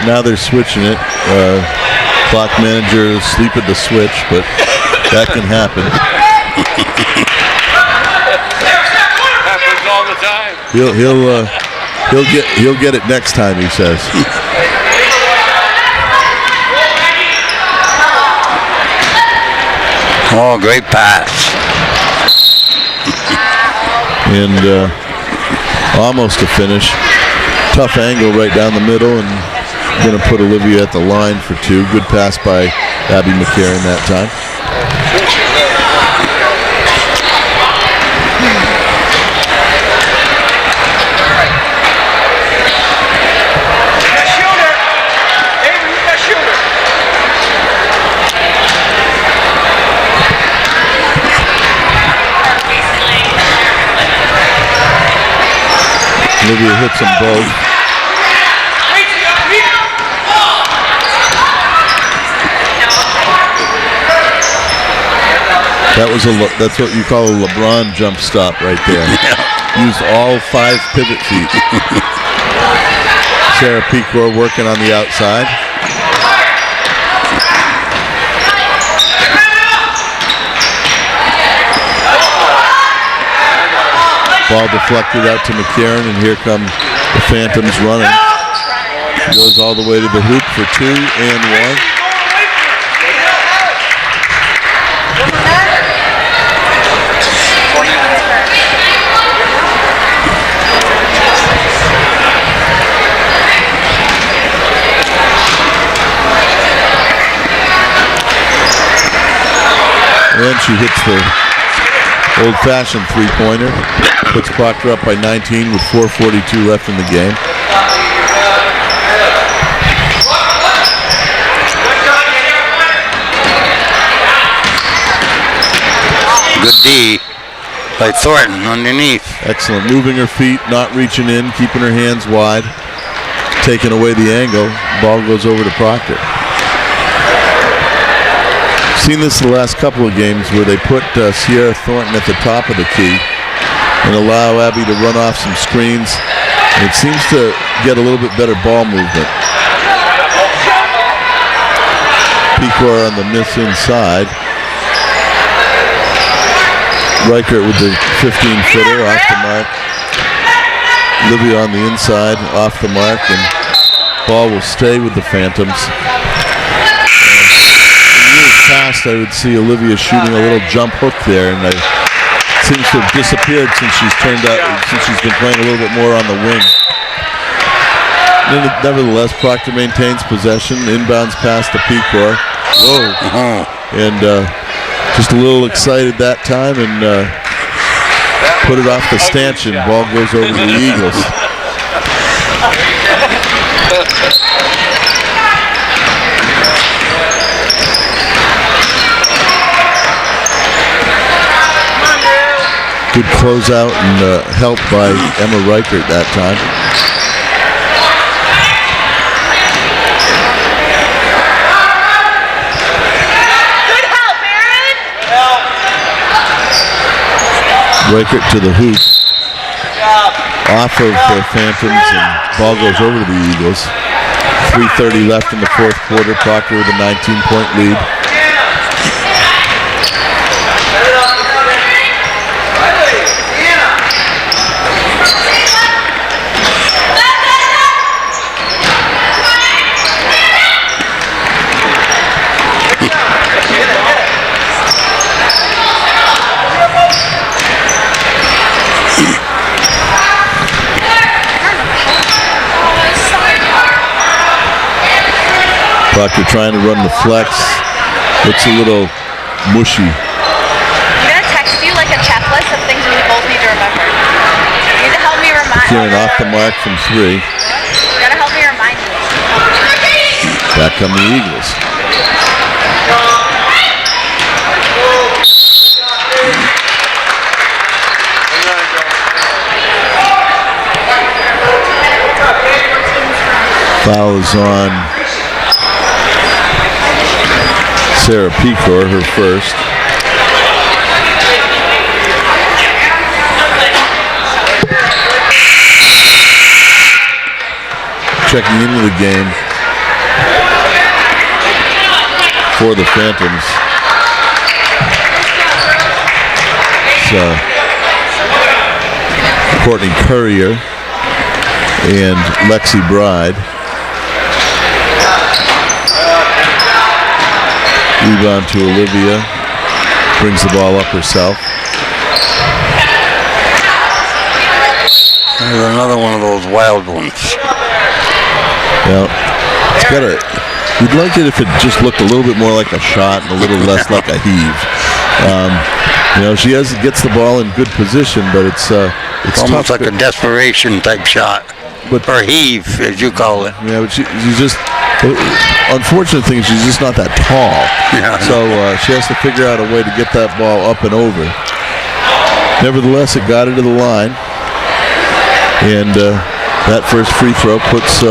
Now they're switching it. Clock manager asleep at the switch, but that can happen. Happens all the time. He'll get it next time, he says. Oh, great pass. And almost a finish. Tough angle right down the middle, and going to put Olivia at the line for 2. Good pass by Abby McKearin that time. Olivia hits them both. That's what you call a LeBron jump stop right there. Yeah. Used all 5 pivot feet. Sarah Pecor working on the outside. Ball deflected out to McKearin, and here come the Phantoms running. Goes all the way to the hoop for 2 and 1. And she hits the old-fashioned three-pointer. Puts Proctor up by 19 with 4:42 left in the game. Good D by Thornton underneath. Excellent. Moving her feet, not reaching in, keeping her hands wide. Taking away the angle. Ball goes over to Proctor. Seen this the last couple of games where they put Sierra Thornton at the top of the key and allow Abby to run off some screens. And it seems to get a little bit better ball movement. Pecor on the miss inside. Reichert with the 15-footer off the mark. Olivia on the inside, off the mark, and ball will stay with the Phantoms. Past, I would see Olivia shooting a little jump hook there, and it seems to have disappeared since she's been playing a little bit more on the wing. Nevertheless, Proctor maintains possession. Inbounds pass to Pecor. Whoa! And just a little excited that time, and put it off the stanchion. Ball goes over to the Eagles. Good closeout and help by Emma Reichert that time. Good help, Aaron. Reichert to the hoop. Off of the Phantoms, and ball goes over to the Eagles. 3:30 left in the fourth quarter. Proctor with a 19-point lead. Proctor trying to run the flex. Looks a little mushy. I'm gonna text you like a checklist of things we both need to remember. You need to help me remind. Kieran off the mark from 3. You gotta help me remind you. Back come the Eagles. Foul is on Sarah Pecor, her first. Checking into the game for the Phantoms. It's Courtney Courier and Lexi Bride. Rebound to Olivia. Brings the ball up herself. There's another one of those wild ones. Yeah, it's got a. We'd like it if it just looked a little bit more like a shot and a little less like a heave. She gets the ball in good position, but it's almost tough. like a desperation type shot, or heave, as you call it. Yeah, but she just. Unfortunate thing is she's just not that tall. Yeah. So she has to figure out a way to get that ball up and over. Nevertheless, it got her to the line. And that first free throw puts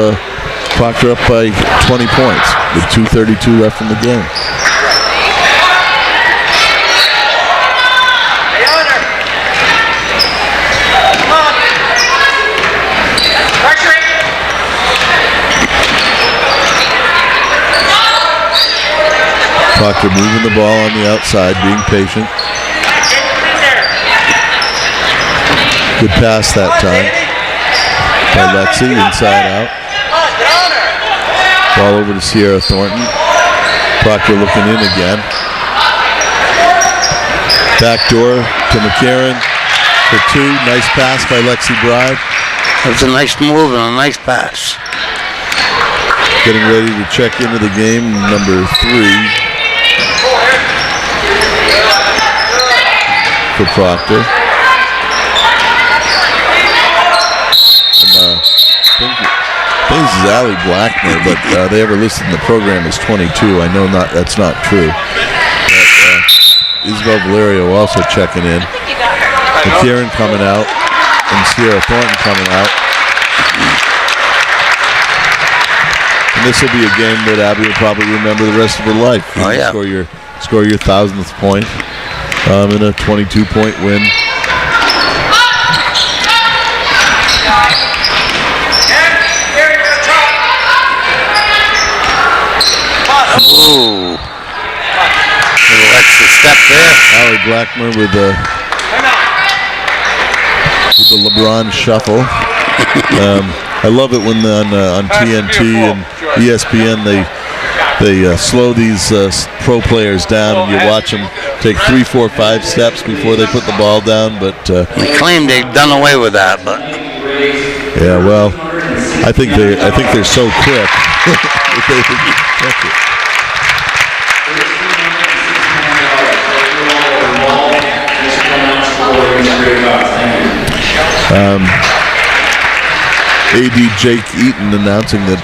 Proctor up by 20 points. 2:32 left in the game. Proctor moving the ball on the outside, being patient. Good pass that time by Lexi, inside out. Ball over to Sierra Thornton. Proctor looking in again. Backdoor to McKearin for two. Nice pass by Lexi Bride. That was a nice move and a nice pass. Getting ready to check into the game, number 3 for Proctor. And, I think this is Allie Blackmer, but they ever listed in the program as 22. I know that's not true. But Isabel Valerio also checking in. McKearin coming out, and Sierra Thornton coming out. And this will be a game that Abby will probably remember the rest of her life. Oh, yeah. Score your 1,000th point in a 22-point win. Ooh. Little extra step there. Allie Blackmer with the LeBron shuffle. I love it when on TNT and ESPN they slow these pro players down, and you watch them take 3, 4, 5 steps before they put the ball down. But They claim they've done away with that, but yeah, well, I think they're so quick that they catch it. AD Jake Eaton announcing that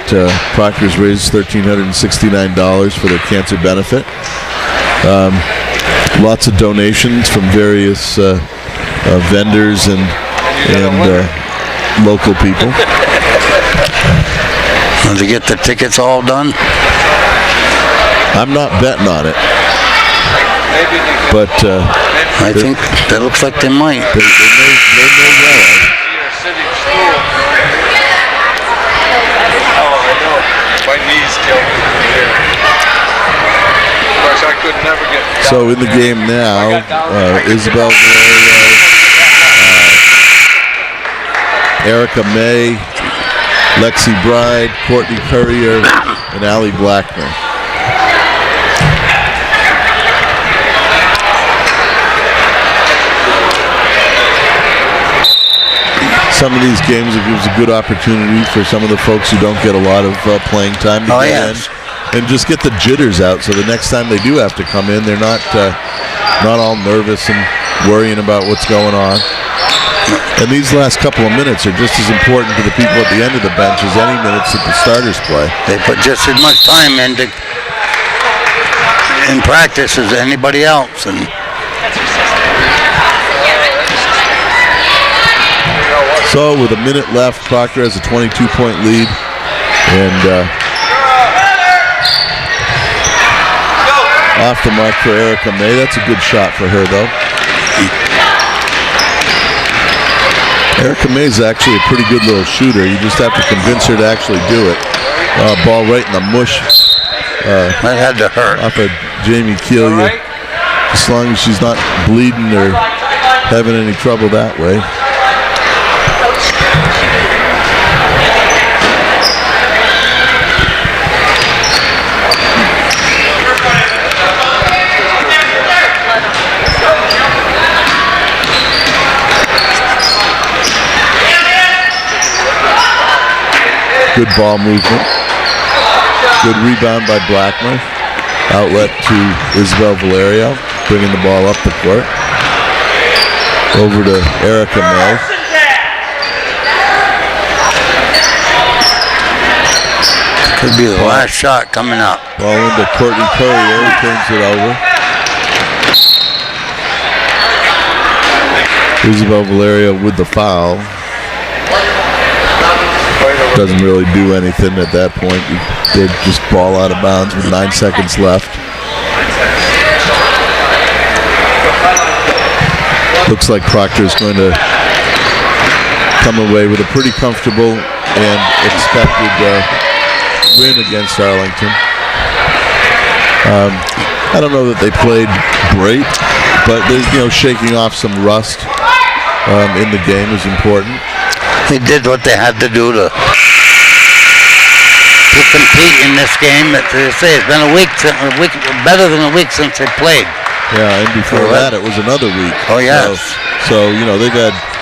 Proctor's raised $1,369 for their cancer benefit. Lots of donations from various vendors and local people. did you get the tickets all done? I'm not betting on it, but I think that looks like they might. They may well. My knees killed me there. Of course, I could never get down. So in the game now, Isabel Valerio, Erica May, Lexi Bride, Courtney Courier, and Allie Blackmer. Some of these games, it gives a good opportunity for some of the folks who don't get a lot of playing time to get in and just get the jitters out, so the next time they do have to come in, they're not all nervous and worrying about what's going on. And these last couple of minutes are just as important to the people at the end of the bench as any minutes that the starters play. They put just as much time in practice as anybody else, and so with a minute left, Proctor has a 22-point lead, and off the mark for Erica May. That's a good shot for her, though. Erica May is actually a pretty good little shooter. You just have to convince her to actually do it. Ball right in the mush. that had to hurt. Off of Jamie Keelia. As long as she's not bleeding or having any trouble that way. Good ball movement. Good rebound by Blackmer. Outlet to Isabel Valerio, bringing the ball up the court. Over to Erica May. Could be the last shot coming up. Ball into Courtney Courier, who turns it over. Isabel Valerio with the foul. Doesn't really do anything at that point. They just ball out of bounds with 9 seconds left. Looks like Proctor is going to come away with a pretty comfortable and expected win against Arlington. I don't know that they played great, but shaking off some rust in the game is important. They did what they had to do to compete in this game. As they say, it's been a week, better than a week since they played. Yeah, and before that, it was another week. Oh, yes. So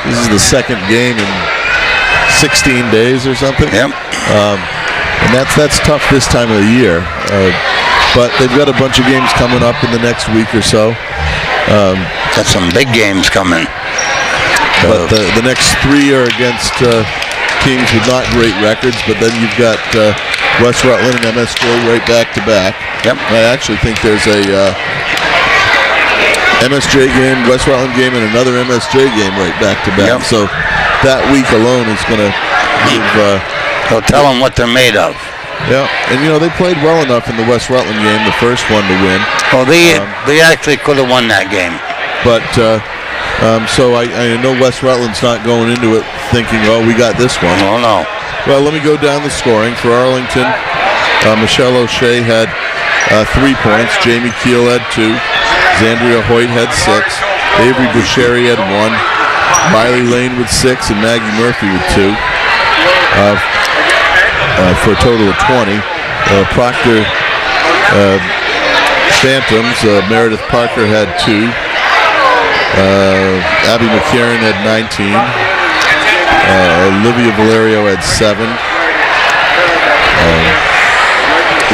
this is the second game in 16 days or something. Yep. And that's tough this time of the year. But they've got a bunch of games coming up in the next week or so. Got some big games coming. But the next 3 are against teams with not great records, but then you've got West Rutland and MSJ right back to back. Yep. I actually think there's a MSJ game, West Rutland game, and another MSJ game right back to back. Yep. So that week alone is going to give. They'll tell them what they're made of. Yeah, and they played well enough in the West Rutland game, the first one, to win. Well, they actually could have won that game. But so I know West Rutland's not going into it thinking, oh, we got this one. Oh no. Well, let me go down the scoring for Arlington. Michelle O'Shea had 3 points. Jamie Keel had 2. Zandria Hoyt had 6. Avery Boucheri had 1. Riley Lane with 6, and Maggie Murphy with 2. For a total of 20. Proctor Phantoms, Meredith Parker had 2. Abby McKearin had 19. Olivia Valerio had 7.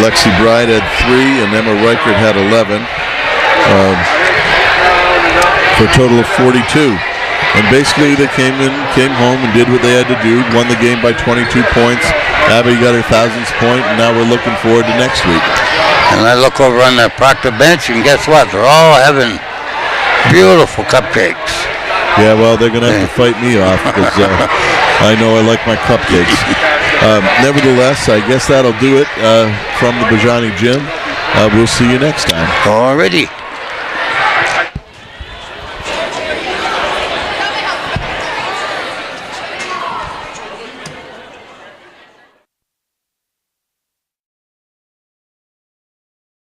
Lexi Bride had 3, and Emma Reichert had 11. For a total of 42. And basically they came home and did what they had to do, won the game by 22 points. Abby got her 1000th point, and now we're looking forward to next week. And I look over on the Proctor bench, and guess what? They're all having beautiful cupcakes. Yeah, well, they're going to have to fight me off because I know I like my cupcakes. Nevertheless, I guess that'll do it from the Bajani Gym. We'll see you next time. Alrighty.